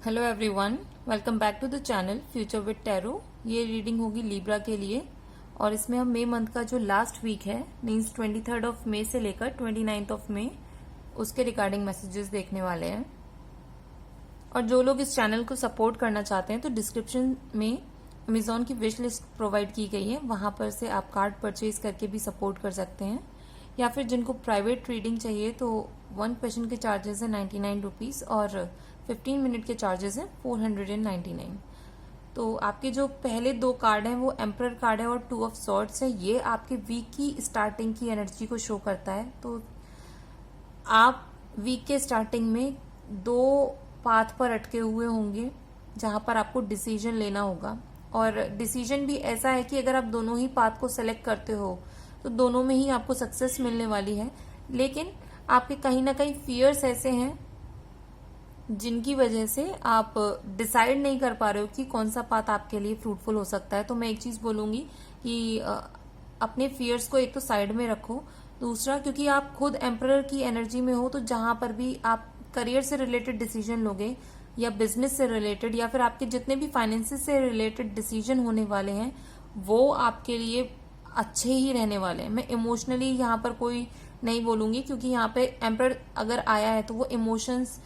Hello everyone, welcome back to the channel Future with Tarot. ये reading होगी Libra के लिए और इसमें हम मई मंथ का जो लास्ट वीक है मीन्स 23 ऑफ मई से लेकर 29 ऑफ मई उसके रिगार्डिंग मैसेजेस देखने वाले हैं। और जो लोग इस चैनल को सपोर्ट करना चाहते हैं तो डिस्क्रिप्शन में अमेजोन की विश लिस्ट प्रोवाइड की गई है, वहां पर से आप कार्ड परचेज करके भी सपोर्ट कर सकते हैं। या फिर जिनको प्राइवेट रीडिंग चाहिए तो 1 क्वेश्चन के चार्जेस है 99 रुपीज और 15 मिनट के चार्जेस हैं 499। तो आपके जो पहले दो कार्ड हैं वो एम्परर कार्ड है और 2 ऑफ सॉर्ड्स है। ये आपके वीक की स्टार्टिंग की एनर्जी को शो करता है। तो आप वीक के स्टार्टिंग में दो पाथ पर अटके हुए होंगे जहां पर आपको डिसीजन लेना होगा, और डिसीजन भी ऐसा है कि अगर आप दोनों ही पाथ को सेलेक्ट करते हो तो दोनों में ही आपको सक्सेस मिलने वाली है। लेकिन आपके कहीं ना कहीं फियर्स ऐसे हैं जिनकी वजह से आप डिसाइड नहीं कर पा रहे हो कि कौन सा पाथ आपके लिए फ्रूटफुल हो सकता है। तो मैं एक चीज बोलूंगी कि अपने फियर्स को एक तो साइड में रखो। दूसरा, क्योंकि आप खुद एम्परर की एनर्जी में हो तो जहां पर भी आप करियर से रिलेटेड डिसीजन लोगे या बिजनेस से रिलेटेड या फिर आपके जितने भी फाइनेंसेस से रिलेटेड डिसीजन होने वाले हैं वो आपके लिए अच्छे ही रहने वाले हैं। मैं इमोशनली यहाँ पर कोई नहीं बोलूंगी, क्योंकि यहाँ पे एम्परर अगर आया है तो वो इमोशंस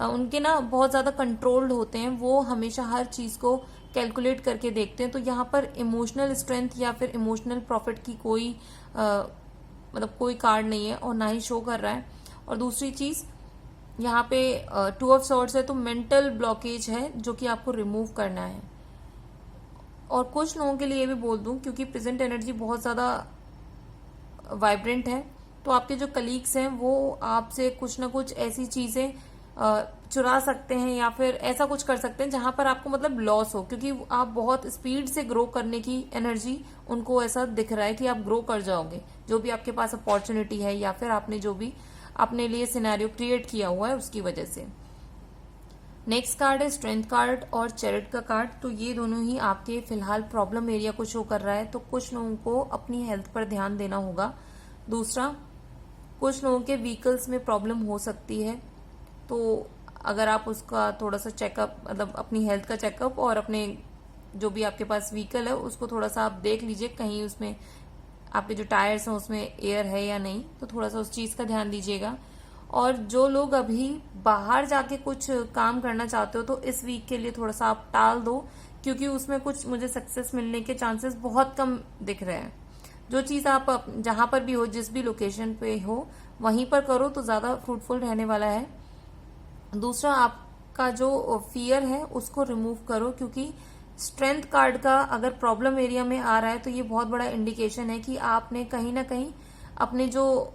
उनके ना बहुत ज्यादा कंट्रोल्ड होते हैं। वो हमेशा हर चीज को कैलकुलेट करके देखते हैं। तो यहाँ पर इमोशनल स्ट्रेंथ या फिर इमोशनल प्रॉफिट की कोई मतलब कोई कार्ड नहीं है और ना ही शो कर रहा है। और दूसरी चीज यहाँ पे 2 ऑफ सॉर्ड्स है तो मेंटल ब्लॉकेज है जो कि आपको रिमूव करना है। और कुछ लोगों के लिए भी बोल दूं, क्योंकि प्रेजेंट एनर्जी बहुत ज्यादा वाइब्रेंट है, तो आपके जो कलीग्स हैं वो आपसे कुछ ना कुछ ऐसी चीजें चुरा सकते हैं या फिर ऐसा कुछ कर सकते हैं जहां पर आपको मतलब लॉस हो, क्योंकि आप बहुत स्पीड से ग्रो करने की एनर्जी उनको ऐसा दिख रहा है कि आप ग्रो कर जाओगे जो भी आपके पास अपॉर्चुनिटी है या फिर आपने जो भी अपने लिए सिनेरियो क्रिएट किया हुआ है उसकी वजह से। नेक्स्ट कार्ड है स्ट्रेंथ कार्ड और चैरिट का कार्ड। तो ये दोनों ही आपके फिलहाल प्रॉब्लम एरिया को शो कर रहा है। तो कुछ लोगों को अपनी हेल्थ पर ध्यान देना होगा। दूसरा, कुछ लोगों के व्हीकल्स में प्रॉब्लम हो सकती है, तो अगर आप उसका थोड़ा सा चेकअप मतलब अपनी हेल्थ का चेकअप और अपने जो भी आपके पास व्हीकल है उसको थोड़ा सा आप देख लीजिए, कहीं उसमें आपके जो टायर्स हैं उसमें एयर है या नहीं, तो थोड़ा सा उस चीज का ध्यान दीजिएगा। और जो लोग अभी बाहर जाके कुछ काम करना चाहते हो तो इस वीक के लिए थोड़ा सा आप टाल दो, क्योंकि उसमें कुछ मुझे सक्सेस मिलने के चांसेस बहुत कम दिख रहे हैं। जो चीज आप जहां पर भी हो, जिस भी लोकेशन पे हो, वहीं पर करो तो ज्यादा फ्रूटफुल रहने वाला है। दूसरा, आपका जो फियर है उसको रिमूव करो, क्योंकि स्ट्रेंथ कार्ड का अगर प्रॉब्लम एरिया में आ रहा है तो ये बहुत बड़ा इंडिकेशन है कि आपने कहीं ना कहीं अपने जो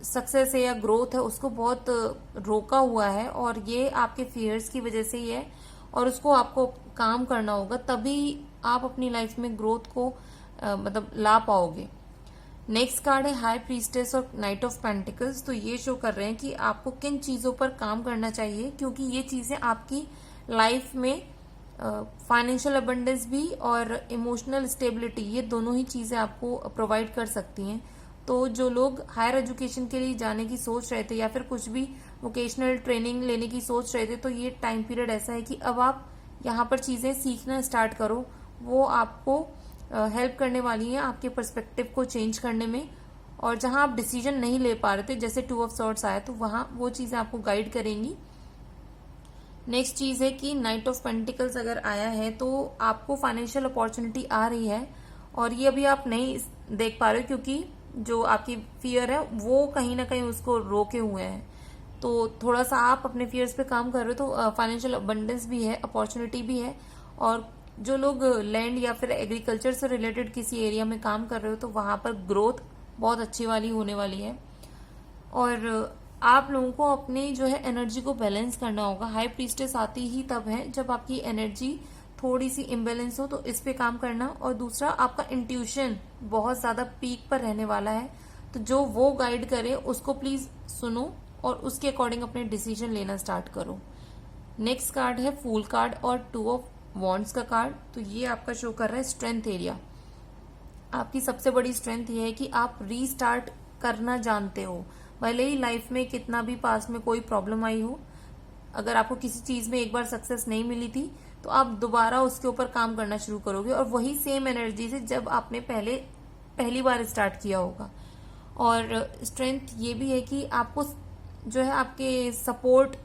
सक्सेस है या ग्रोथ है उसको बहुत रोका हुआ है, और ये आपके फियर्स की वजह से ही है और उसको आपको काम करना होगा, तभी आप अपनी लाइफ में ग्रोथ को मतलब ला पाओगे। नेक्स्ट कार्ड है हाई प्रीस्टेस और नाइट ऑफ पेंटिकल्स। तो ये शो कर रहे हैं कि आपको किन चीजों पर काम करना चाहिए, क्योंकि ये चीजें आपकी लाइफ में फाइनेंशियल अबंडेंस भी और इमोशनल स्टेबिलिटी ये दोनों ही चीजें आपको प्रोवाइड कर सकती हैं। तो जो लोग हायर एजुकेशन के लिए जाने की सोच रहे थे या फिर कुछ भी वोकेशनल ट्रेनिंग लेने की सोच रहे थे, तो ये टाइम पीरियड ऐसा है कि अब आप यहाँ पर चीजें सीखना स्टार्ट करो। वो आपको हेल्प करने वाली हैं आपके पर्सपेक्टिव को चेंज करने में। और जहां आप डिसीजन नहीं ले पा रहे थे, जैसे 2 ऑफ सॉर्ड्स आया, तो वहां वो चीजें आपको गाइड करेंगी। नेक्स्ट चीज है कि नाइट ऑफ पेंटिकल्स अगर आया है तो आपको फाइनेंशियल अपॉर्चुनिटी आ रही है और ये अभी आप नहीं देख पा रहे हो, क्योंकि जो आपकी फियर है वो कहीं ना कहीं उसको रोके हुए हैं। तो थोड़ा सा आप अपने फियर्स पे काम कर रहे हो तो फाइनेंशियल अबंडेंस भी है, अपॉर्चुनिटी भी है। और जो लोग लैंड या फिर एग्रीकल्चर से रिलेटेड किसी एरिया में काम कर रहे हो तो वहां पर ग्रोथ बहुत अच्छी वाली होने वाली है। और आप लोगों को अपनी जो है एनर्जी को बैलेंस करना होगा। हाई प्रीस्टेस आती ही तब है जब आपकी एनर्जी थोड़ी सी इम्बेलेंस हो, तो इस पे काम करना। और दूसरा, आपका इंट्यूशन बहुत ज्यादा पीक पर रहने वाला है, तो जो वो गाइड करे उसको प्लीज सुनो और उसके अकॉर्डिंग अपने डिसीजन लेना स्टार्ट करो। नेक्स्ट कार्ड है फूल कार्ड और 2 ऑफ वॉन्ड्स का कार्ड। तो ये आपका शो कर रहा है स्ट्रेंथ एरिया। आपकी सबसे बड़ी स्ट्रेंथ ये है कि आप रीस्टार्ट करना जानते हो, भले ही लाइफ में कितना भी पास में कोई प्रॉब्लम आई हो, अगर आपको किसी चीज में एक बार सक्सेस नहीं मिली थी तो आप दोबारा उसके ऊपर काम करना शुरू करोगे, और वही सेम एनर्जी से जब आपने पहली बार स्टार्ट किया होगा। और स्ट्रेंथ ये भी है कि आपको जो है आपके सपोर्ट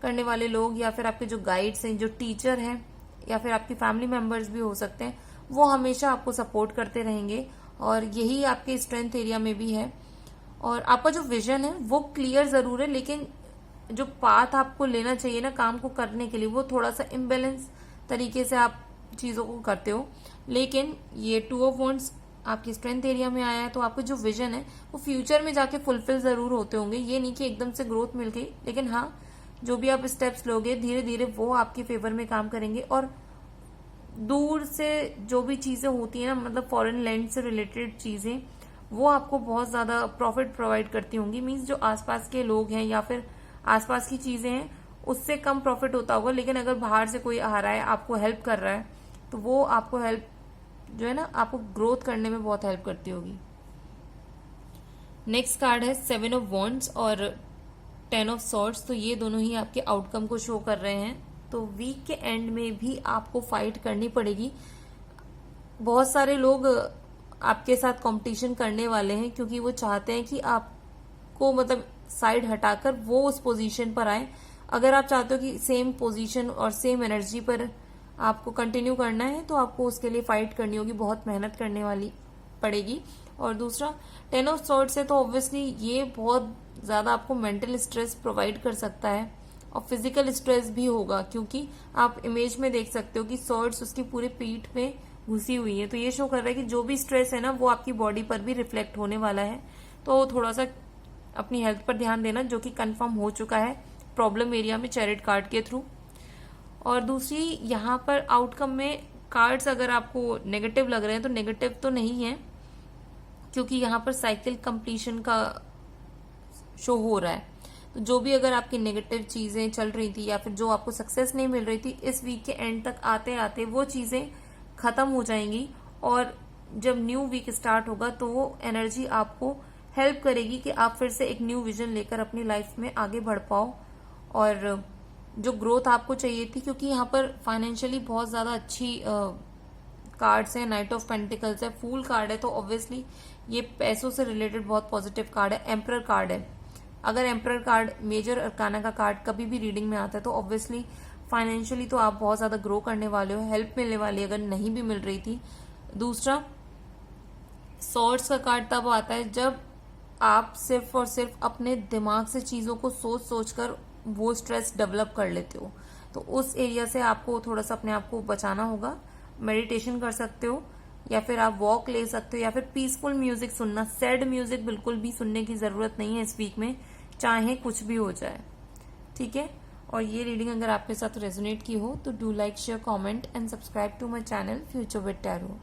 करने वाले लोग या फिर आपके जो गाइड्स हैं, जो टीचर हैं या फिर आपके फैमिली मेंबर्स भी हो सकते हैं, वो हमेशा आपको सपोर्ट करते रहेंगे, और यही आपके स्ट्रेंथ एरिया में भी है। और आपका जो विजन है वो क्लियर जरूर है, लेकिन जो पाथ आपको लेना चाहिए ना काम को करने के लिए, वो थोड़ा सा इम्बेलेंस तरीके से आप चीजों को करते हो। लेकिन ये 2 ऑफ वॉन्ड्स आपकी स्ट्रेंथ एरिया में आया है, तो आपका जो विजन है वो फ्यूचर में जाके फुलफिल जरूर होते होंगे। ये नहीं कि एकदम से ग्रोथ मिल गई, लेकिन हाँ, जो भी आप स्टेप्स लोगे धीरे धीरे वो आपके फेवर में काम करेंगे। और दूर से जो भी चीजें होती है ना, मतलब फॉरेन लैंड से रिलेटेड चीजें, वो आपको बहुत ज्यादा प्रॉफिट प्रोवाइड करती होंगी। मीन्स जो आसपास के लोग हैं या फिर आसपास की चीजें हैं उससे कम प्रॉफिट होता होगा, लेकिन अगर बाहर से कोई आ रहा है आपको हेल्प कर रहा है तो वो आपको हेल्प जो है ना आपको ग्रोथ करने में बहुत हेल्प करती होगी। नेक्स्ट कार्ड है 7 ऑफ वॉन्ड्स और 10 ऑफ सॉर्ड्स। तो ये दोनों ही आपके आउटकम को शो कर रहे हैं। तो वीक के एंड में भी आपको फाइट करनी पड़ेगी। बहुत सारे लोग आपके साथ कंपटीशन करने वाले हैं, क्योंकि वो चाहते हैं कि आपको मतलब साइड हटाकर वो उस पोजीशन पर आए। अगर आप चाहते हो कि सेम पोजीशन और सेम एनर्जी पर आपको कंटिन्यू करना है तो आपको उसके लिए फाइट करनी होगी, बहुत मेहनत करने वाली पड़ेगी। और दूसरा 10 ऑफ सॉर्ड्स है, तो ऑब्वियसली ये बहुत ज्यादा आपको मेंटल स्ट्रेस प्रोवाइड कर सकता है, और फिजिकल स्ट्रेस भी होगा, क्योंकि आप इमेज में देख सकते हो कि सॉर्ड्स उसकी पूरे पीठ पे घुसी हुई है। तो ये शो कर रहा है कि जो भी स्ट्रेस है ना वो आपकी बॉडी पर भी रिफ्लेक्ट होने वाला है। तो थोड़ा सा अपनी हेल्थ पर ध्यान देना, जो कि कंफर्म हो चुका है प्रॉब्लम एरिया में चैरिट कार्ड के थ्रू। और दूसरी यहाँ पर आउटकम में कार्ड्स अगर आपको नेगेटिव लग रहे हैं तो नेगेटिव तो नहीं है, क्योंकि यहाँ पर साइकिल कंप्लीशन का शो हो रहा है। तो जो भी अगर आपकी नेगेटिव चीजें चल रही थी या फिर जो आपको सक्सेस नहीं मिल रही थी, इस वीक के एंड तक आते आते वो चीजें खत्म हो जाएंगी, और जब न्यू वीक स्टार्ट होगा तो वो एनर्जी आपको हेल्प करेगी कि आप फिर से एक न्यू विजन लेकर अपनी लाइफ में आगे बढ़ पाओ, और जो ग्रोथ आपको चाहिए थी, क्योंकि यहाँ पर फाइनेंशियली बहुत ज्यादा अच्छी कार्ड्स हैं। नाइट ऑफ पेंटिकल्स है, फूल कार्ड है, तो ऑब्वियसली ये पैसों से रिलेटेड बहुत पॉजिटिव कार्ड है। एम्परर कार्ड है, अगर एम्परर कार्ड मेजर अरकाना का कार्ड कभी भी रीडिंग में आता है तो ऑब्वियसली फाइनेंशियली तो आप बहुत ज्यादा ग्रो करने वाले हो, हेल्प मिलने वाली है अगर नहीं भी मिल रही थी। दूसरा सॉर्ड्स का कार्ड तब आता है जब आप सिर्फ और सिर्फ अपने दिमाग से चीजों को सोच सोच कर वो स्ट्रेस डेवलप कर लेते हो। तो उस एरिया से आपको थोड़ा सा अपने आप को बचाना होगा। मेडिटेशन कर सकते हो, या फिर आप वॉक ले सकते हो, या फिर पीसफुल म्यूजिक सुनना। सैड म्यूजिक बिल्कुल भी सुनने की जरूरत नहीं है इस वीक में, चाहे कुछ भी हो जाए, ठीक है। और ये रीडिंग अगर आपके साथ रेजोनेट की हो तो do like, share, comment and subscribe to my channel Future with tarot.